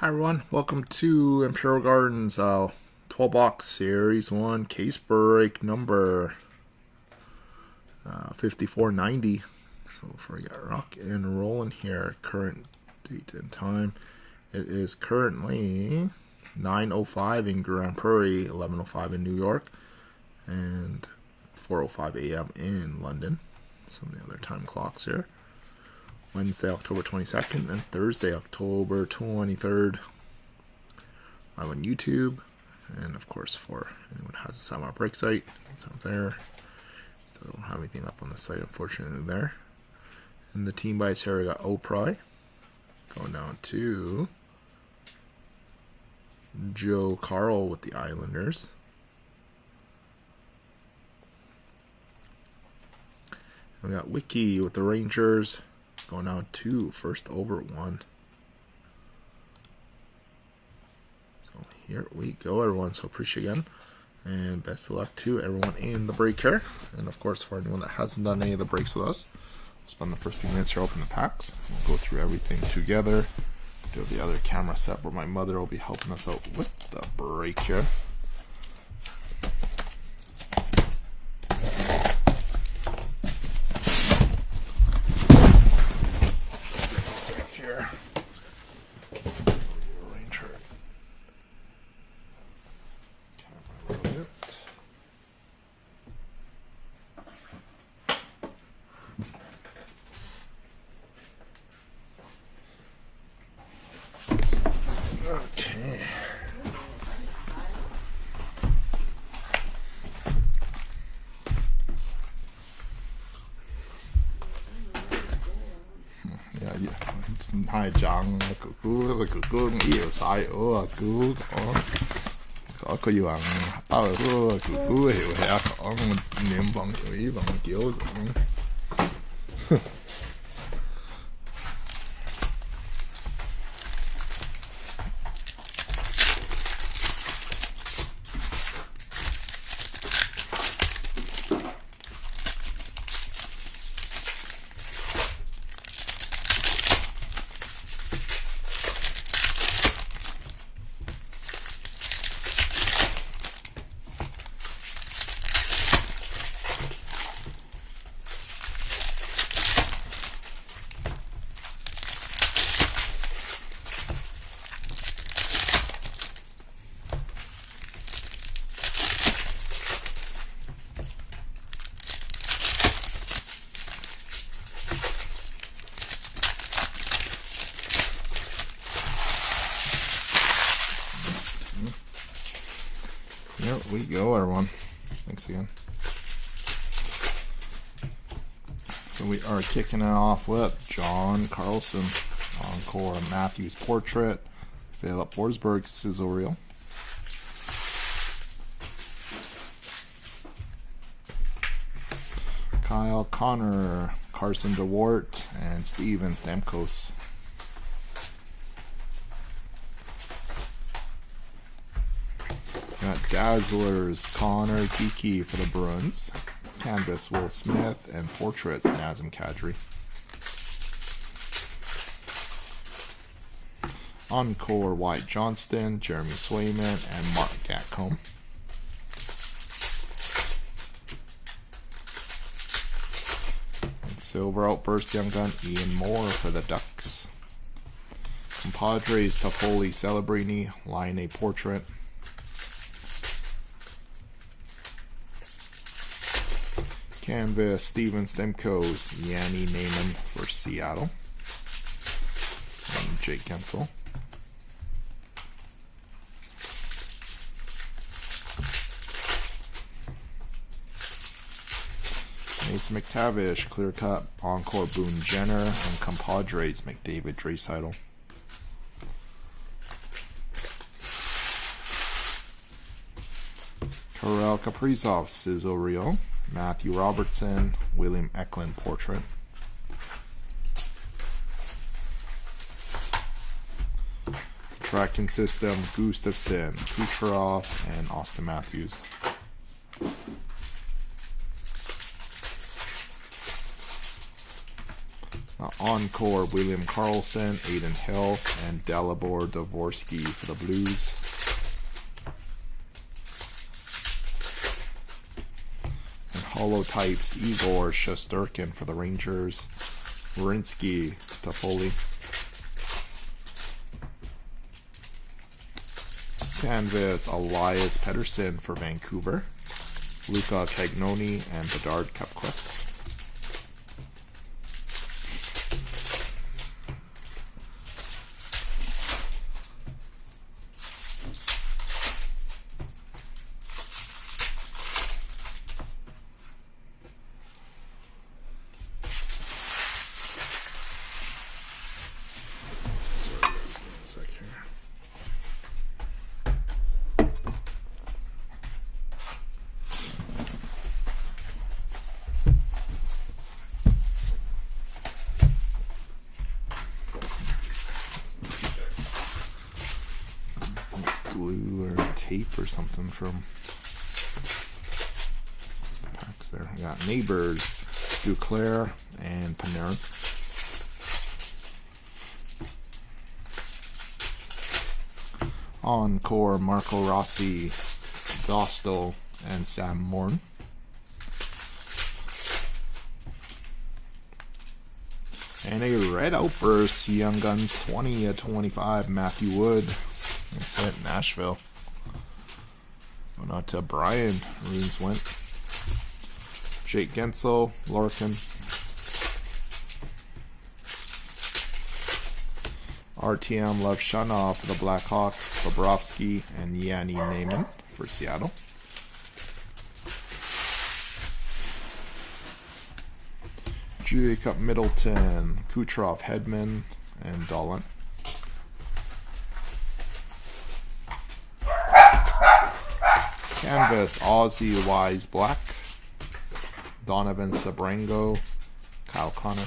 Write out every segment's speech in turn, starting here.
Hi everyone, welcome to Imperial Gardens 12 box series 1 case break number 5490. So before we get rock and rolling here, current date and time, it is currently 9:05 in Grand Prairie, 11:05 in New York, and 4:05 a.m. in London. Some of the other time clocks here. Wednesday, October 22nd, and Thursday, October 23rd. I'm on YouTube, and of course, for anyone who has a Sandmark break site, it's up there. So I don't have anything up on the site, unfortunately, there. And the team buys here, we got Opry going down to Joe Carl with the Islanders. And we got Wiki with the Rangers. Going down to first over 1. So here we go, everyone. So appreciate again. And best of luck to everyone in the break here. And of course, for anyone that hasn't done any of the breaks with us, we'll spend the first few minutes here opening the packs. We'll go through everything together. Do the other camera set where my mother will be helping us out with the break here. Okay. Yeah, hai chọn của yêu sai ở cứu có yêu ăn tao của hiểu hay có niệm bằng ý bằng kiểu giống. There we go, everyone. Thanks again. So we are kicking it off with John Carlson, Encore Matthews Portrait, Philip Forsberg Sizzle Reel, Kyle Connor, Carson DeWart, and Steven Stamkos. Got Dazzlers, Connor Geeky for the Bruins, Canvas Will Smith, and Portraits Nazem Kadri. Encore Wyatt Johnston, Jeremy Swayman, and Mark Gatcomb. And Silver Outburst Young Gun, Ian Moore for the Ducks. Compadres Toffoli Celebrini, Line A Portrait. Canvas, Steven Stamkos, Yanni Naiman for Seattle, and Jake Gensel. Mason McTavish, Clear Cut, Encore Boone Jenner, and Compadres McDavid Draisaitl. Karel Kaprizov, Sizzle Reel, Matthew Robertson, William Eklund Portrait. Tracking System, Gustafsson, Kucherov, and Austin Matthews. Encore, William Karlsson, Aiden Hill, and Dalibor Dvorsky for the Blues. And holotypes, Igor Shesterkin for the Rangers, Werenski, Toffoli. Canvas, Elias Pettersson for Vancouver, Luca Cagnoni, and Bedard Cupquest. Glue or tape or something from packs there. We got Neighbors, Duclair, and Panarin. Encore, Marco Rossi, Dostal, and Sam Morn. And a red outburst, Young Guns 20/25, Matthew Wood. That's it, Nashville. Going out to Brian. Runes went. Jake Gensel, Larkin. RTM Levshunov for the Blackhawks, Bobrovsky, and Yanni Naiman for Seattle. Jacob Middleton, Kucherov, Hedman, and Dolan. Canvas, Aussie Wise Black, Donovan Sabrango, Kyle Connor.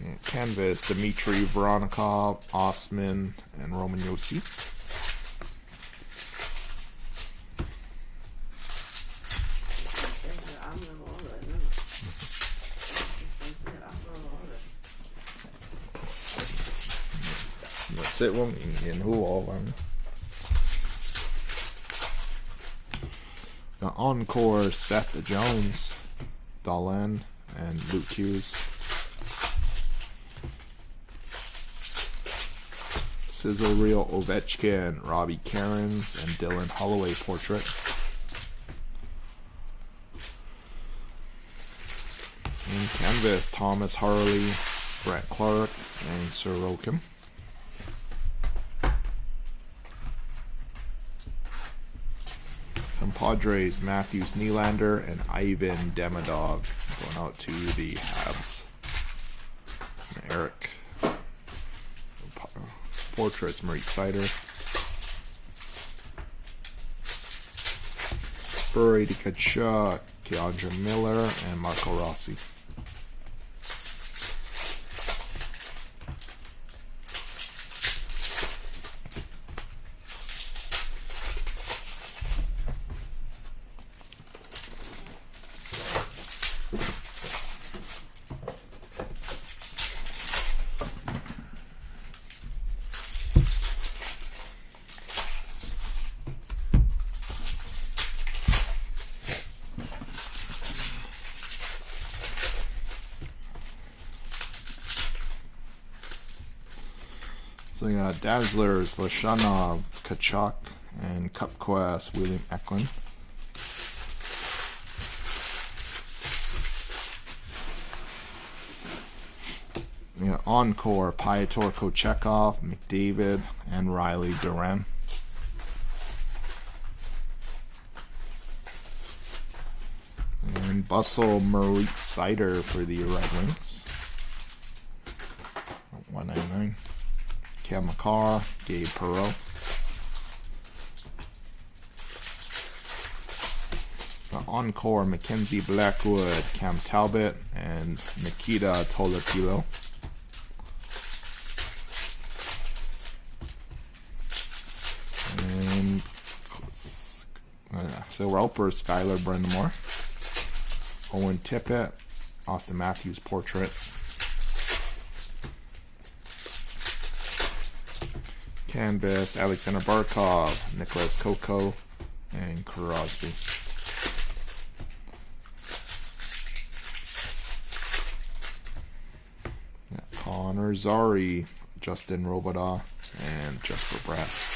And canvas, Dmitry Voronikov, Osman, and Roman Josi. Sit with me and who all them. The Encore, Seth Jones, Dahlin, and Luke Hughes. Sizzle Reel Ovechkin, Robbie Cairns, and Dylan Holloway portrait. And canvas, Thomas Harley, Brett Clark, and Sorokin. Padres, Matthews Nylander, and Ivan Demidov going out to the Habs. And Eric. Portraits, Marie Sider. Brady Tkachuk, Keandre Miller, and Marco Rossi. So we got Dazzlers, Lashanov, Tkachuk, and Cupquest, William Eklund. We got Encore, Piotr Kochekov, McDavid, and Riley Duran. And Bustle Marie Sider for the Red Wings. 199. Cam McCarr, Gabe Perreault. Encore, Mackenzie Blackwood, Cam Talbot, and Nikita Tolopilo. And Silver Outburst, Skylar Brendamore. Owen Tippett, Austin Matthews portrait. Canvas, Alexander Barkov, Nicholas Coco, and Crosby. Connor Zary, Justin Robidas, and Jesper Bratt.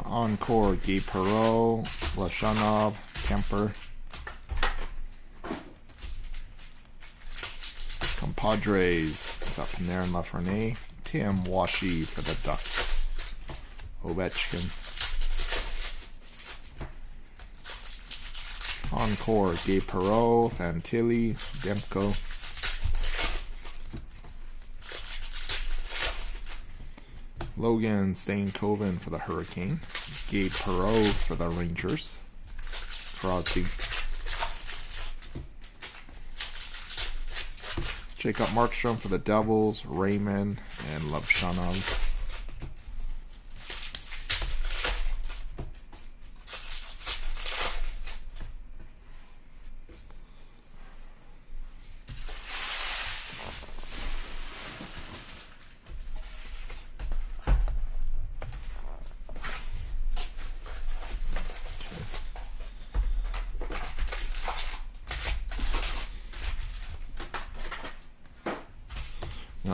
Encore, Gabe Perreault, Lashanov, Kemper. Compadres, got Panarin, Lafreniere, Tim Washy for the Ducks, Ovechkin. Encore, Gabe Perreault, Fantilli, Demko. Logan Stankoven for the Hurricane, Gabe Perreault for the Rangers, Crosby. Jacob Markstrom for the Devils, Raymond, and Lavshanov.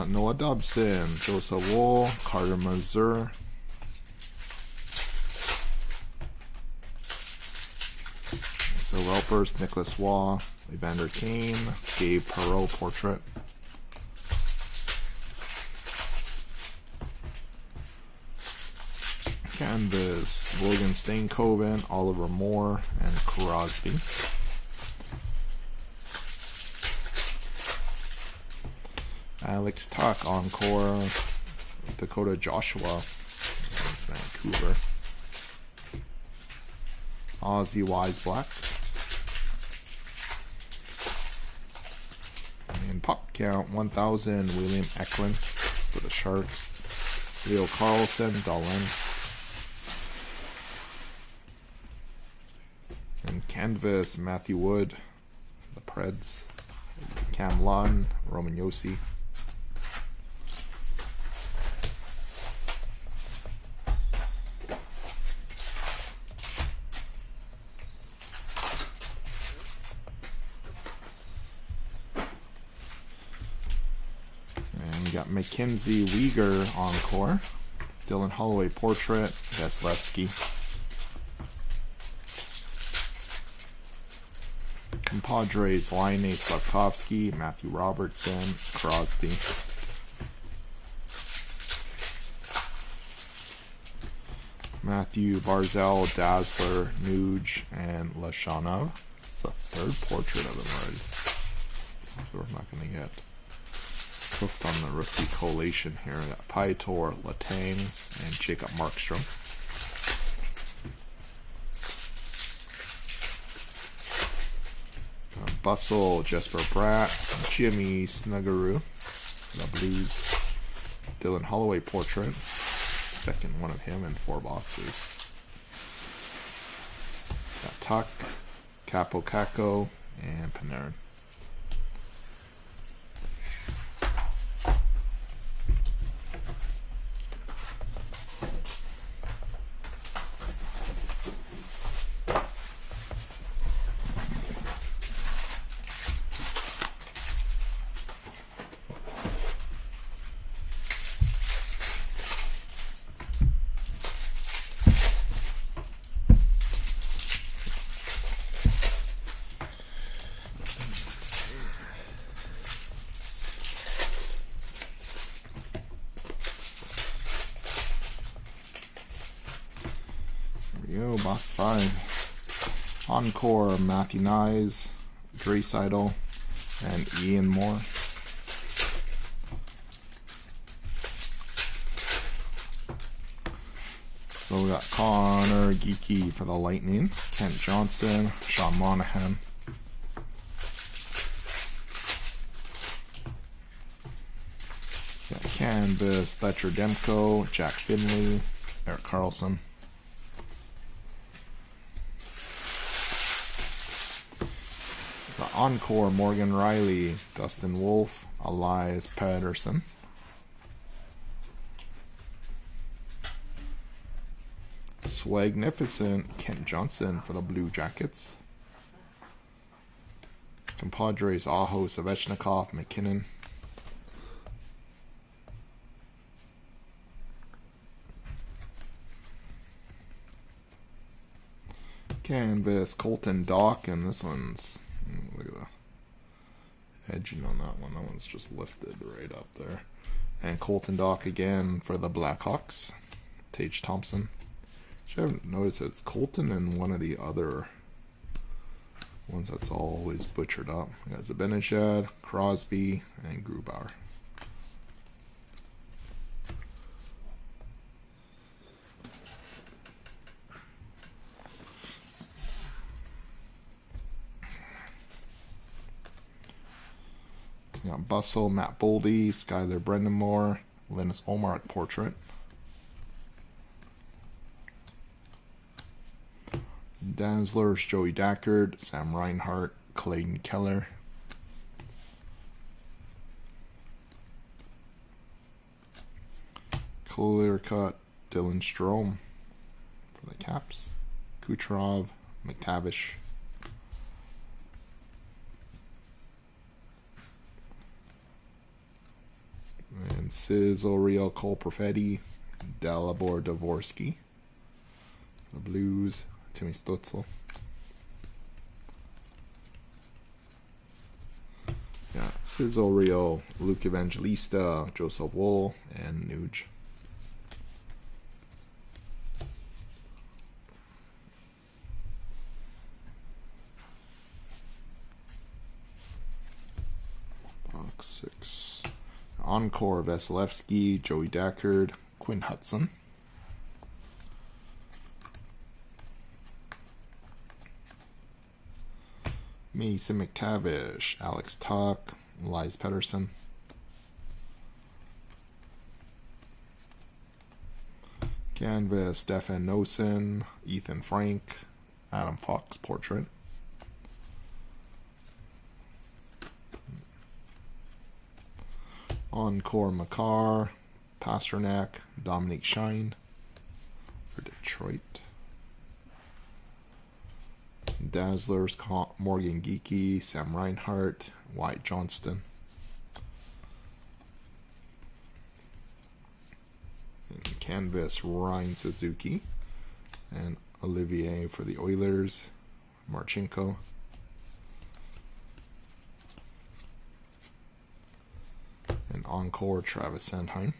Noah Dobson, Joseph Woll, Carter Mazur. So Welpers, Nicholas Waugh, Evander Kane, Gabe Perreault portrait. Canvas, Logan Stankoven, Oliver Moore, and Crosby. Alex Tuck, Encore, Dakota Joshua, this one's Vancouver. Ozzy Wise Black. And pop count 1000, William Eklund for the Sharks. Leo Carlson, Dolan. And canvas, Matthew Wood for the Preds. Cam Lund, Roman Josi. Got Mackenzie Weegar Encore, Dylan Holloway portrait, Vasilevsky. Compadres, Laine Slavkovsky, Matthew Robertson, Crosby. Matthew Barzal, Dazzler, Nuge, and Lashanov. It's the third portrait of him already. So we're not going to get cooked on the rookie collation here. We got Pietor, Letang, and Jacob Markstrom. Bustle, Jesper Bratt, Jimmy Snuggerud, the Blues. Dylan Holloway portrait, second one of him in 4 boxes. Got Tuck, Capo Caco, and Panarin. Box 5. Encore, Matthew Nyes, Draisaitl, and Ian Moore. So we got Connor Geeky for the Lightning, Kent Johnson, Sean Monahan. Canvas, Fletcher Demko, Jack Finley, Erik Karlsson. The Encore, Morgan Riley, Dustin Wolf, Elias Pettersson. Swagnificent, Kent Johnson for the Blue Jackets. Compadres, Aho, Svechnikov, McKinnon. Canvas, Colton Dach, and this one's, look at the edging on that one. That one's just lifted right up there. And Colton Dach again for the Blackhawks. Tage Thompson. I haven't noticed that it's Colton and one of the other ones that's always butchered up. We got Zibanejad, Crosby, and Grubauer. We got Bustle, Matt Boldy, Skyler Brendanmore, Linus Ullmark portrait. Dazzlers, Joey Dackert, Sam Reinhart, Clayton Keller. Clear cut, Dylan Strome for the Caps. Kucherov, McTavish. And Sizzle, Real Cole Perfetti, Dalibor Dvorsky. The Blues, Timmy Stutzel. Yeah, Sizzle, Real, Luke Evangelista, Joseph Woll, and Nuge. Box 6. Encore, Vasilevsky, Joey Dackert, Quinn Hudson. Mason McTavish, Alex Tuck, Elias Pettersson. Canvas, Stefan Noesen, Ethan Frank, Adam Fox portrait. Encore, Makar, Pasternak, Dominic Shine for Detroit. Dazzlers, Morgan Geekie, Sam Reinhart, Wyatt Johnston. And Canvas, Ryan Suzuki. And Olivier for the Oilers, Marchenko. And Encore, Travis Sanheim.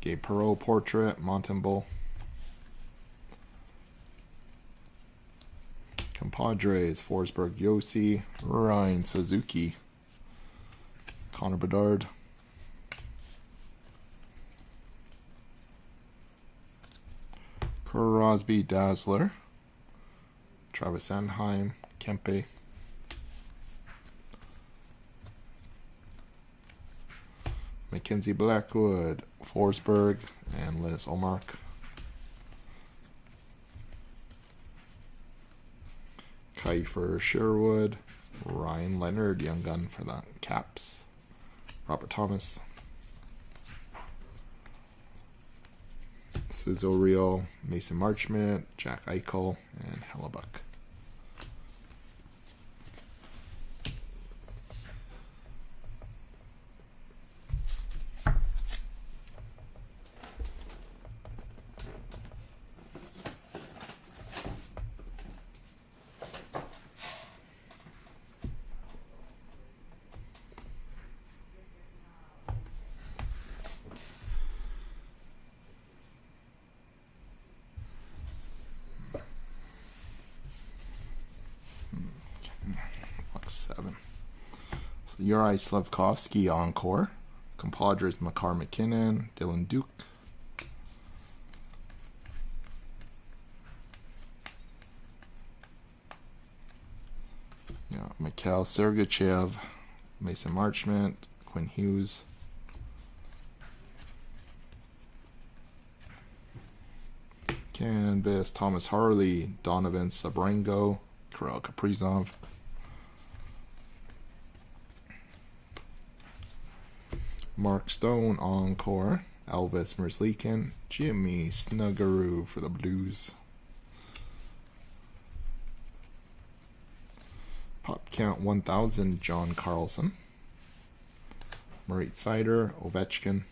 Gabe Perreault portrait, Montembeault. Compadres, Forsberg Yossi, Ryan Suzuki, Connor Bedard. Crosby Dazzler, Travis Sanheim, Kempe. Mackenzie Blackwood, Forsberg, and Linus Ullmark. Kiefer Sherwood, Ryan Leonard, Young Gun for the Caps. Robert Thomas. Sizzle Real, Mason Marchment, Jack Eichel, and Hellebuck. Box 7. So Yuri Slafkovsky Encore. Compadres, Makar McKinnon, Dylan Duke. Mikhail Sergachev, Mason Marchment, Quinn Hughes. Canvas, Thomas Harley, Donovan Sabrango, Kirill Kaprizov. Mark Stone, Encore, Elvis Merzlikin, Jimmy Snuggerud for the Blues. Pop Count 1000, John Carlson. Moritz Seider, Ovechkin.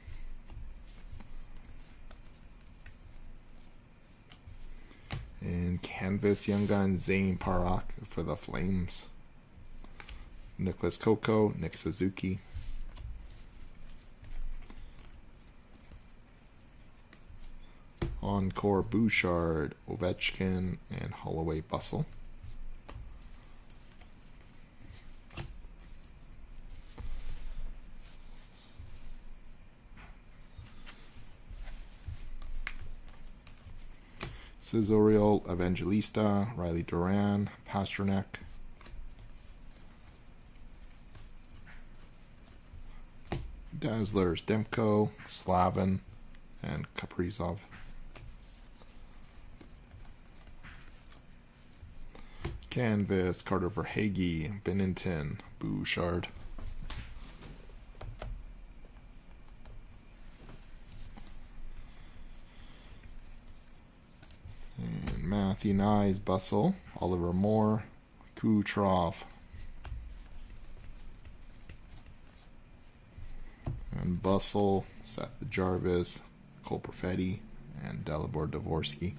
And Canvas Young Gun, Zane Parak for the Flames. Nicholas Coco, Nick Suzuki. Encore Bouchard, Ovechkin, and Holloway Bustle. Cesorial, Evangelista, Riley Duran, Pasternak. Dazzlers, Demko, Slavin, and Kaprizov. Canvas, Carter Verhaeghe, Binnington, Bouchard. And Matthew Nyes, Bustle, Oliver Moore, Kucherov. And Bustle, Seth Jarvis, Cole Perfetti, and Dalibor Dvorsky.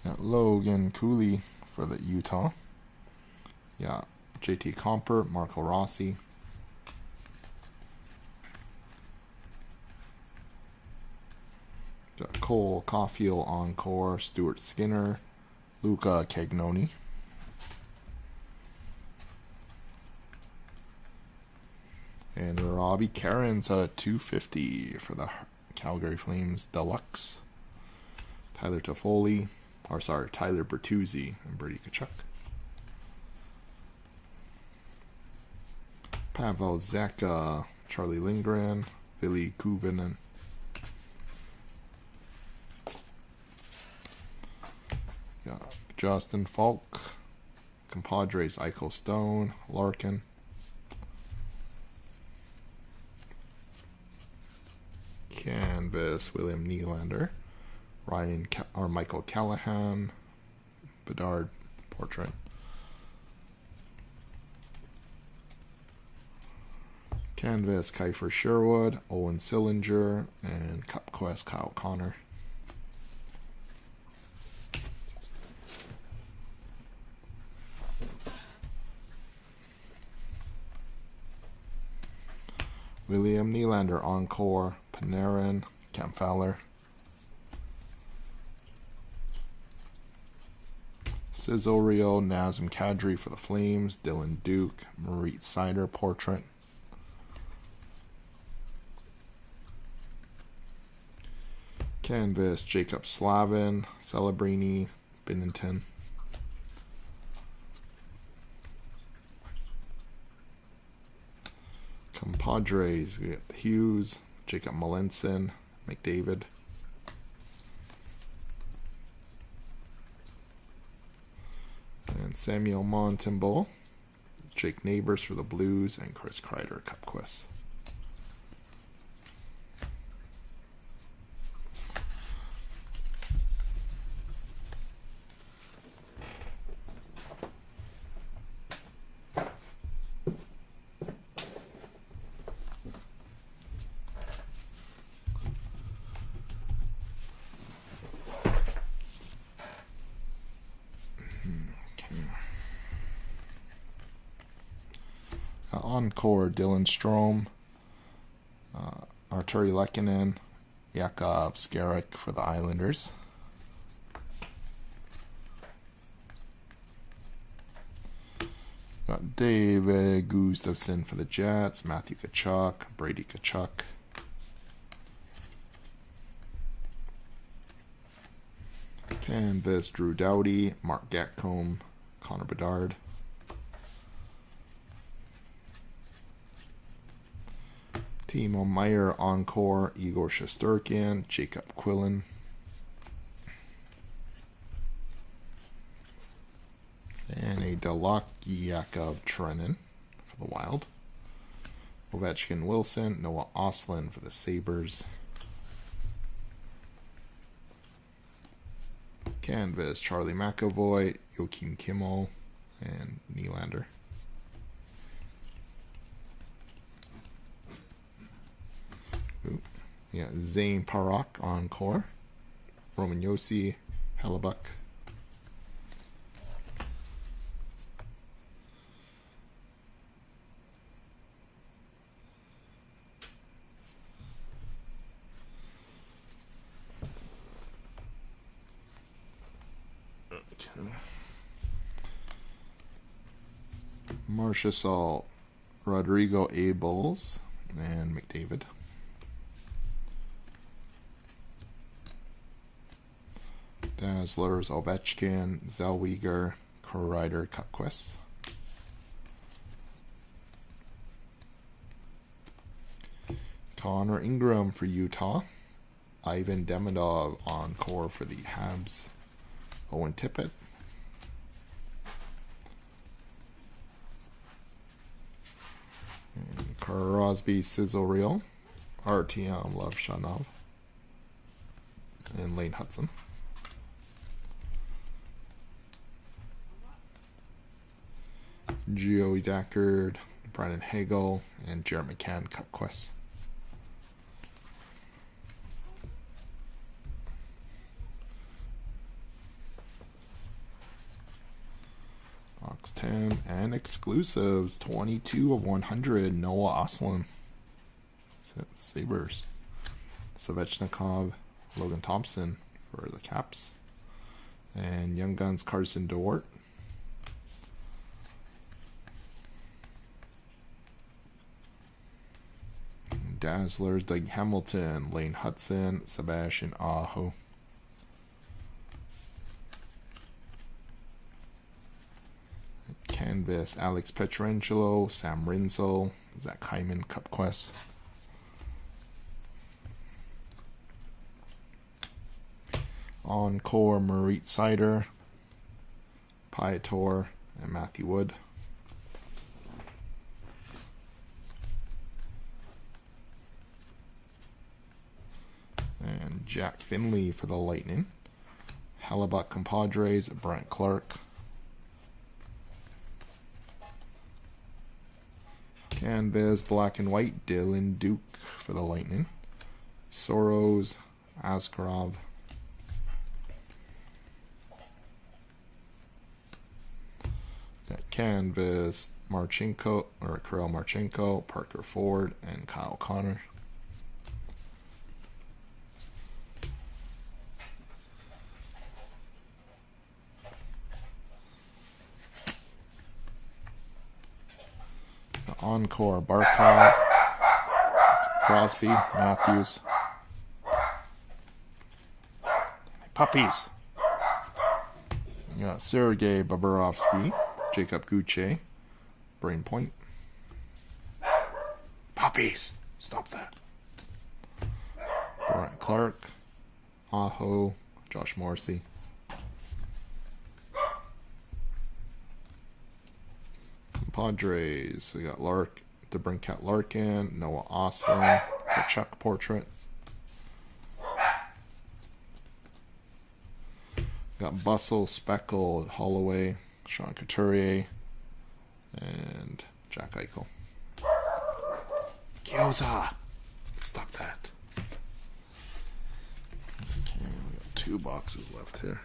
Got Logan Cooley for the Utah. Yeah, JT Comper, Marco Rossi. Got Cole Caulfield, Encore, Stuart Skinner, Luca Cagnoni. And Robbie Cairns out of 250 for the Calgary Flames Deluxe. Tyler Toffoli. Tyler Bertuzzi and Brady Tkachuk. Pavel Zacha, Charlie Lindgren, Billy Kuvinen. Yeah, Justin Falk, Compadres, Eichel Stone, Larkin. Canvas, William Nylander. Michael Callahan, Bedard portrait. Canvas, Kiefer Sherwood, Owen Sillinger, and Cup Quest, Kyle Connor. William Nylander, Encore, Panarin, Cam Fowler. Cesorial, Nazem Kadri for the Flames, Dylan Duke, Moritz Seider portrait. Canvas, Jacob Slavin, Celebrini, Binnington. Compadres, we got Hughes, Jacob Melanson, McDavid. And Samuel Montembeault, Jake Neighbors for the Blues, and Chris Kreider, Cup Quest. Encore, Dylan Strome, Arturi Lehkonen, Jakub Skarek for the Islanders. Got David Gustafsson for the Jets, Matthew Tkachuk, Brady Tkachuk. Canvas, Drew Doughty, Mark Gatcomb, Connor Bedard. Timo Meier, Encore, Igor Shesterkin, Jacob Quillen. And a Delakiak Trenin for the Wild. Ovechkin Wilson, Noah Ostlund for the Sabres. Canvas, Charlie McAvoy, Joakim Kimmel, and Nylander. Yeah, Zane Parak, Encore. Roman Josi, Hellebuck. Okay. Marchessault, Rodrigo Abels, and McDavid. Dazzlers, Ovechkin, Zellweger, Kreider, Cupquest. Connor Ingram for Utah. Ivan Demidov, Encore for the Habs. Owen Tippett. And Crosby, Sizzle Reel. Artyom Levshanov. And Lane Hudson. Joey Deckard, Brandon Hagel, and Jared McCann, Cupquest. Box 10 and exclusives, 22 of 100, Noah Ostlund. Sabres. Svechnikov, Logan Thompson for the Caps. And Young Guns, Carson Dewart. Dazzlers, Doug Hamilton, Lane Hudson, Sebastian Aho. Canvas, Alex Pietrangelo, Sam Rinzel, Zach Hyman, Cupquest. Encore, Marit Seider, Piator, and Matthew Wood. And Jack Finley for the Lightning. Hellebuck Compadres, Brent Clark. Canvas, black and white, Dylan Duke for the Lightning. Soros, Askarov. Canvas, Marchenko, or Kirill Marchenko, Parker Ford, and Kyle Connor. Encore, Barkov, Crosby, Matthews. Puppies. You got Sergei Bobrovsky, Jacob Gucci, Brain Point. Puppies! Stop that. Brent Clark, Aho, Josh Morrissey. Padres, we got DeBrincat Larkin, Noah Ostlund, Tkachuk portrait. Got Bustle, Speckle, Holloway, Sean Couturier, and Jack Eichel. Gyoza! Stop that. Okay, we got 2 boxes left here.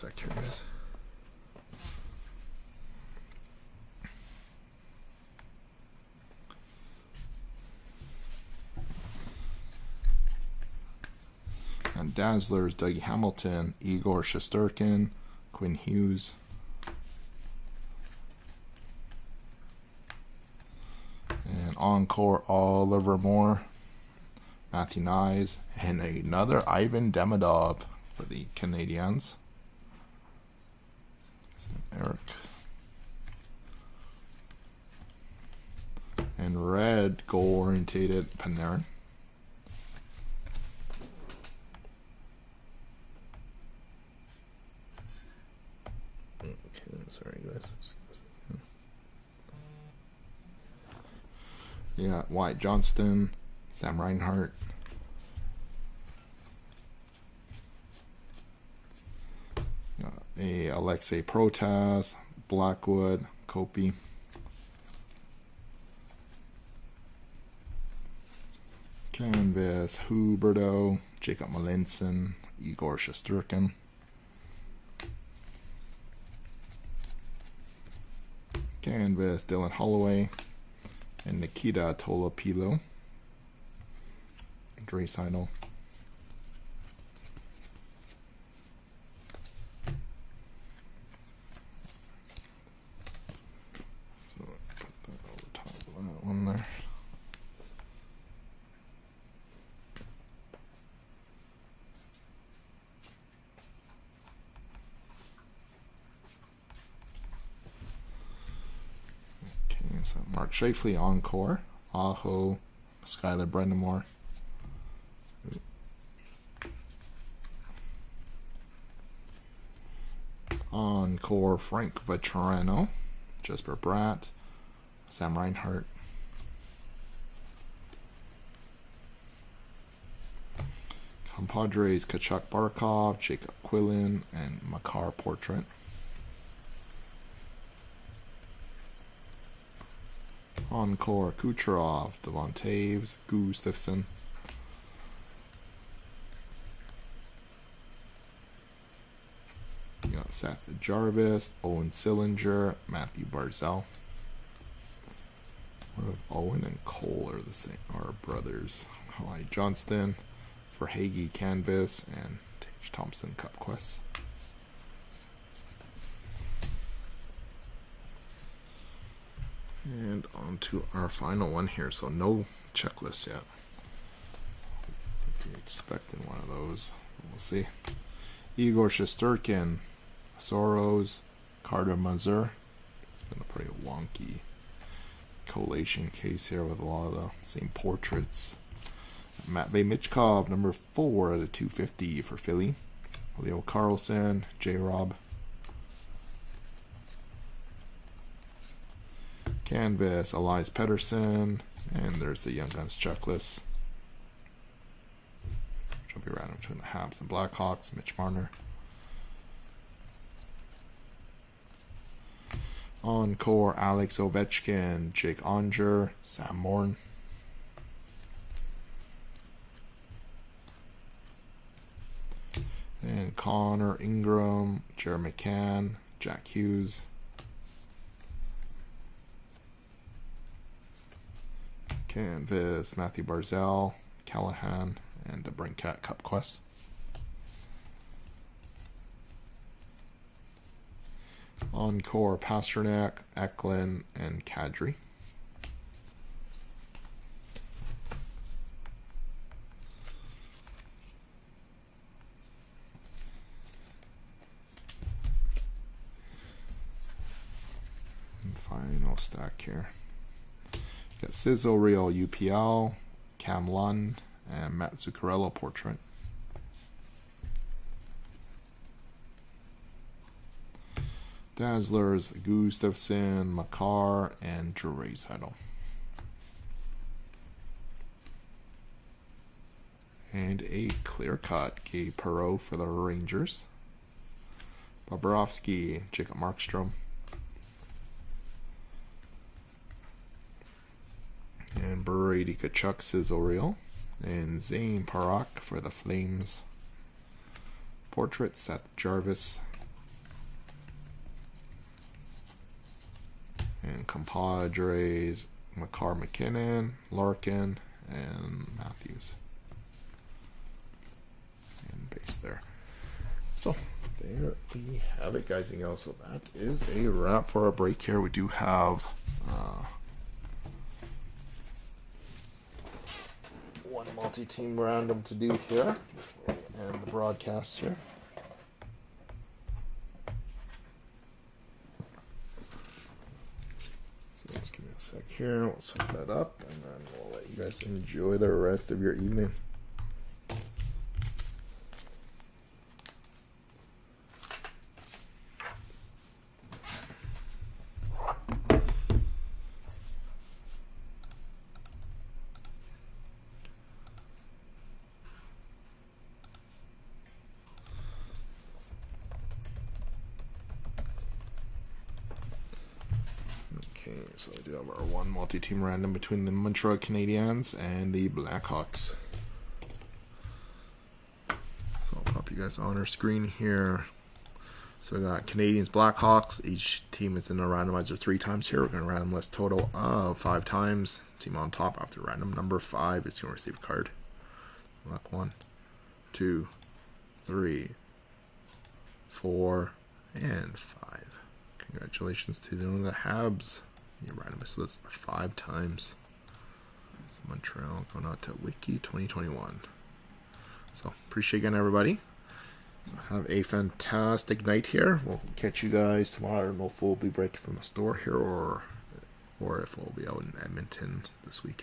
sec here, guys. And Dazzlers, Dougie Hamilton, Igor Shesterkin, Quinn Hughes. And Encore, Oliver Moore, Matthew Nyes, and another Ivan Demidov for the Canadiens. Eric. And red, goal-orientated Panarin. Okay, sorry guys. Yeah, Wyatt Johnston, Sam Reinhart. A Alexei Protas, Blackwood, Kopi. Canvas, Huberto, Jacob Melanson, Igor Shesterkin. Canvas, Dylan Holloway, and Nikita Tolopilo. Draisaitl. So put that over top of that one there. Okay, so Mark Scheifele, Encore, Aho, Skylar Brendamore. Encore, Frank Vatrano, Jesper Bratt, Sam Reinhart. Compadres, Kachuk Barkov, Jacob Quillen, and Makar Portrait. Encore, Kucherov, Devon Taves, Gustafsson. You got Seth Jarvis, Owen Sillinger, Matthew Barzal. What if Owen and Cole are the same, are brothers? Hawaii Johnston, for Hagee Canvas, and Tage Thompson Cup Quest. And on to our final one here. So no checklist yet. Be expecting one of those. We'll see. Igor Shesterkin, Soros, Carter Mazur. It's been a pretty wonky collation case here with a lot of the same portraits. Matvey Michkov, number 4 out of 250 for Philly. Leo Carlson, J-Rob. Canvas, Elias Pettersson, and there's the Young Guns checklist. Which will be random between the Habs and Blackhawks. Mitch Marner. Encore, Alex Ovechkin, Jake Onger, Sam Morn. And Connor Ingram, Jeremy McCann, Jack Hughes. Canvas, Matthew Barzal, Callahan, and the Brinkat Cup Quest. Encore, Pasternak, Eklund, and Kadri. And final stack here. Got Sizzle Real UPL, Cam Lund, and Matt Zuccarello Portrait. Dazzlers, Gustafsson, Makar, and Draisaitl. And a clear cut, Gabe Perreault for the Rangers. Bobrovsky, Jacob Markstrom. And Brady Tkachuk, Sizzle Reel. And Zane Parak for the Flames. Portrait, Seth Jarvis. And compadres, McCarr, McKinnon, Larkin, and Matthews. And base there. So there we have it, guys and gals. So that is a wrap for our break here. We do have one multi-team random to do here and the broadcast here. So just give me a sec here. We'll set that up and then we'll let you guys enjoy the rest of your evening. Okay, so I do have our one multi-team random between the Montreal Canadiens and the Blackhawks. So I'll pop you guys on our screen here. So we got Canadiens, Blackhawks. Each team is in a randomizer 3 times here. We're going to random list total of 5 times. Team on top after random number 5 is going to receive a card. Luck 1, 2, 3, 4, and 5. Congratulations to the Habs. Your randomized list 5 times. So Montreal going out to Wiki 2021. So appreciate again, everybody. So have a fantastic night here. We'll catch you guys tomorrow. I don't know if we'll be breaking from the store here or if we'll be out in Edmonton this weekend.